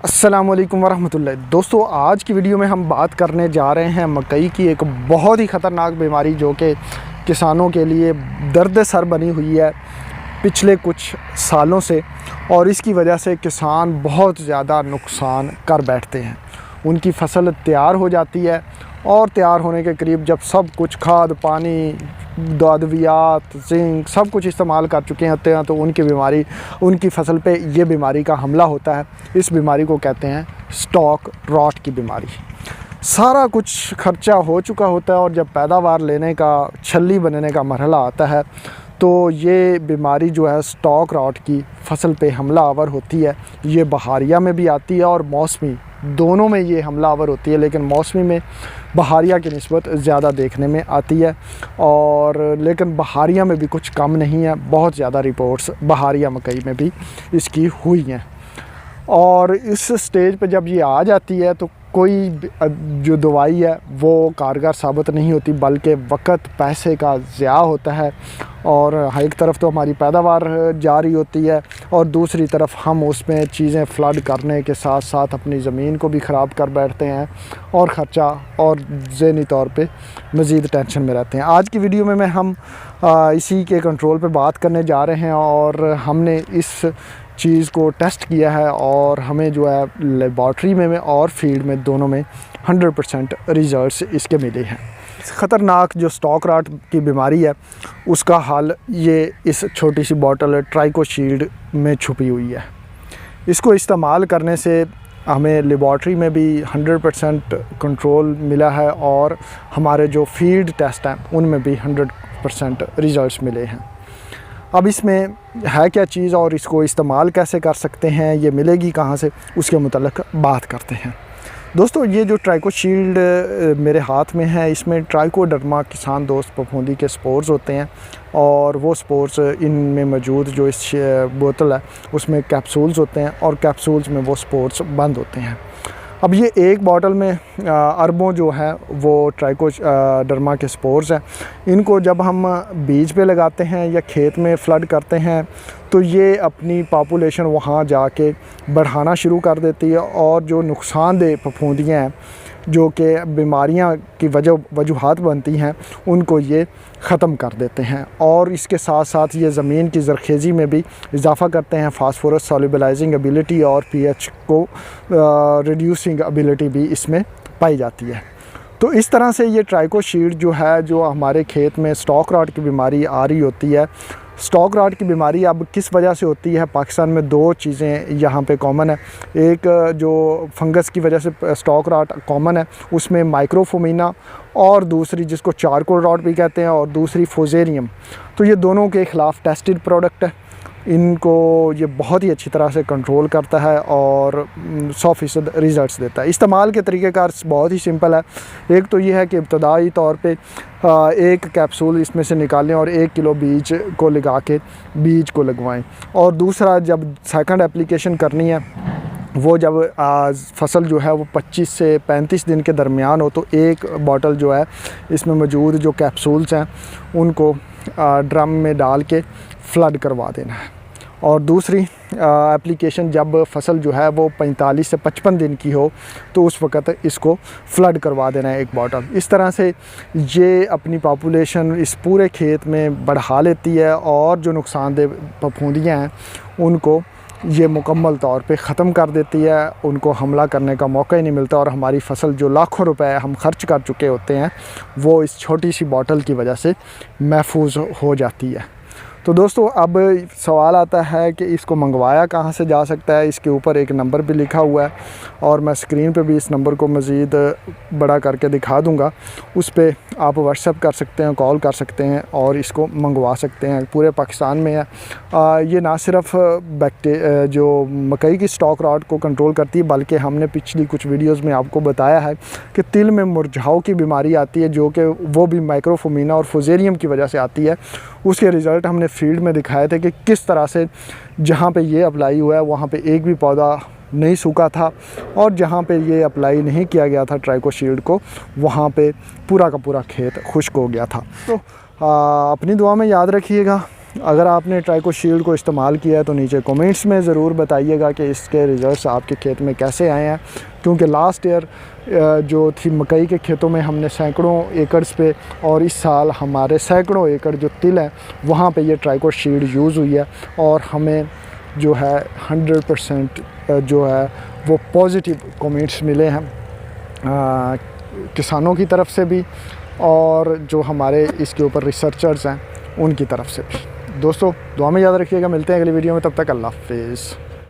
अस्सलाम वालेकुम वरहमतुल्लाह। दोस्तों, आज की वीडियो में हम बात करने जा रहे हैं मकई की एक बहुत ही ख़तरनाक बीमारी जो कि किसानों के लिए दर्द सर बनी हुई है पिछले कुछ सालों से, और इसकी वजह से किसान बहुत ज़्यादा नुकसान कर बैठते हैं। उनकी फसल तैयार हो जाती है और तैयार होने के करीब जब सब कुछ खाद पानी अद्वियात जिंक सब कुछ इस्तेमाल कर चुके होते हैं तो उनकी फसल पे ये बीमारी का हमला होता है। इस बीमारी को कहते हैं स्टॉक रॉट की बीमारी। सारा कुछ खर्चा हो चुका होता है और जब पैदावार लेने का छल्ली बनने का मरहला आता है तो ये बीमारी जो है स्टॉक रॉट की फसल पे हमला आवर होती है। ये बहारिया में भी आती है और मौसमी, दोनों में ये हमला आवर होती है, लेकिन मौसमी में बहारिया की निस्बत ज़्यादा देखने में आती है। और लेकिन बहारिया में भी कुछ कम नहीं है, बहुत ज़्यादा रिपोर्ट्स बहारिया मकई में भी इसकी हुई हैं। और इस स्टेज पे जब ये आ जाती है तो कोई जो दवाई है वो कारगर साबित नहीं होती, बल्कि वक्त पैसे का ज़िया होता है। और एक तरफ तो हमारी पैदावार जारी होती है और दूसरी तरफ हम उसमें चीज़ें फ्लड करने के साथ साथ अपनी ज़मीन को भी ख़राब कर बैठते हैं और ख़र्चा और ज़हनी तौर पे मज़ीद टेंशन में रहते हैं। आज की वीडियो में हम इसी के कंट्रोल पे बात करने जा रहे हैं और हमने इस चीज़ को टेस्ट किया है और हमें जो है लेबॉर्ट्री में और फील्ड में दोनों में 100% रिज़ल्ट्स इसके मिले हैं। ख़तरनाक जो स्टॉक रॉट की बीमारी है उसका हल ये इस छोटी सी बॉटल ट्राइकोशील्ड में छुपी हुई है। इसको इस्तेमाल करने से हमें लेबॉर्ट्री में भी 100% कंट्रोल मिला है और हमारे जो फील्ड टेस्ट हैं उनमें भी 100% रिज़ल्ट्स मिले हैं। अब इसमें है क्या चीज़ और इसको इस्तेमाल कैसे कर सकते हैं, ये मिलेगी कहाँ से, उसके मुतल्लिक़ बात करते हैं। दोस्तों, ये जो ट्राइकोशील्ड मेरे हाथ में है इसमें ट्राइकोडर्मा किसान दोस्त फफूंदी के स्पोर्स होते हैं और वो स्पोर्स इनमें मौजूद जो इस बोतल है उसमें कैप्सूल्स होते हैं और कैप्सूल्स में वो स्पोर्स बंद होते हैं। अब ये एक बॉटल में अरबों जो है वो ट्राइकोडर्मा के स्पोर्स हैं। इनको जब हम बीज पे लगाते हैं या खेत में फ्लड करते हैं तो ये अपनी पॉपुलेशन वहाँ जाके बढ़ाना शुरू कर देती है और जो नुकसानदेह फफूंदियाँ हैं जो कि बीमारियां की वजूहात बनती हैं उनको ये ख़त्म कर देते हैं। और इसके साथ साथ ये ज़मीन की ज़रख़ेज़ी में भी इजाफ़ा करते हैं। फास्फोरस सॉल्युबलाइजिंग एबिलिटी और पीएच को रिड्यूसिंग एबिलिटी भी इसमें पाई जाती है। तो इस तरह से ये ट्राइकोशील्ड जो है, जो हमारे खेत में स्टॉक रॉट की बीमारी आ रही होती है। स्टॉक रॉट की बीमारी अब किस वजह से होती है, पाकिस्तान में दो चीज़ें यहाँ पे कॉमन है। एक जो फंगस की वजह से स्टॉक रॉट कॉमन है उसमें माइक्रोफोमिना, और दूसरी जिसको चारकोल रॉट भी कहते हैं, और दूसरी फोजेरियम। तो ये दोनों के ख़िलाफ़ टेस्टेड प्रोडक्ट है। इनको ये बहुत ही अच्छी तरह से कंट्रोल करता है और 100% रिज़ल्ट्स देता है। इस्तेमाल के तरीक़ेकार बहुत ही सिंपल है। एक तो ये है कि इब्तदाई तौर पे एक कैप्सूल इसमें से निकालें और 1 किलो बीज को लगा के बीज को लगवाएं। और दूसरा, जब सेकंड एप्लीकेशन करनी है वो जब फसल जो है वो 25 से 35 दिन के दरमियान हो तो एक बॉटल जो है इसमें मौजूद जो कैप्सूल्स हैं उनको ड्रम में डाल के फ्लड करवा देना है। और दूसरी एप्लीकेशन जब फसल जो है वो 45 से 55 दिन की हो तो उस वक़्त इसको फ्लड करवा देना है एक बॉटल। इस तरह से ये अपनी पॉपुलेशन इस पूरे खेत में बढ़ा लेती है और जो नुकसानदेह फफूंदियाँ हैं उनको ये मुकम्मल तौर पे ख़त्म कर देती है। उनको हमला करने का मौका ही नहीं मिलता और हमारी फसल जो लाखों रुपए हम खर्च कर चुके होते हैं वो इस छोटी सी बॉटल की वजह से महफूज हो जाती है। तो दोस्तों, अब सवाल आता है कि इसको मंगवाया कहाँ से जा सकता है। इसके ऊपर एक नंबर भी लिखा हुआ है और मैं स्क्रीन पे भी इस नंबर को मज़ीद बड़ा करके दिखा दूँगा। उस पर आप व्हाट्सएप कर सकते हैं, कॉल कर सकते हैं और इसको मंगवा सकते हैं। पूरे पाकिस्तान में है। ये ना सिर्फ जो मकई की स्टॉक रॉट को कंट्रोल करती है, बल्कि हमने पिछली कुछ वीडियोज़ में आपको बताया है कि तिल में मुरझाओ की बीमारी आती है जो कि वो भी माइक्रोफोमिना और फोजेरियम की वजह से आती है। उसके रिज़ल्ट हमने फील्ड में दिखाए थे कि किस तरह से जहाँ पे ये अप्लाई हुआ है वहाँ पे एक भी पौधा नहीं सूखा था और जहाँ पे ये अप्लाई नहीं किया गया था ट्राइकोशील्ड को वहाँ पे पूरा का पूरा खेत खुश्क हो गया था। तो अपनी दुआ में याद रखिएगा अगर आपने ट्राइकोशील्ड को इस्तेमाल किया है तो नीचे कमेंट्स में ज़रूर बताइएगा कि इसके रिज़ल्ट्स आपके खेत में कैसे आए हैं, क्योंकि लास्ट ईयर जो थी मकई के खेतों में हमने सैकड़ों एकड़्स पे, और इस साल हमारे सैकड़ों एकड़ जो तिल हैं वहाँ पे ये ट्राइकोशील्ड यूज़ हुई है, और हमें जो है 100% जो है वो पॉजिटिव कमेंट्स मिले हैं किसानों की तरफ से भी, और जो हमारे इसके ऊपर रिसर्चर्स हैं उनकी तरफ से भी। दोस्तों दुआ में याद रखिएगा, मिलते हैं अगली वीडियो में, तब तक अल्लाह हाफ़िज़।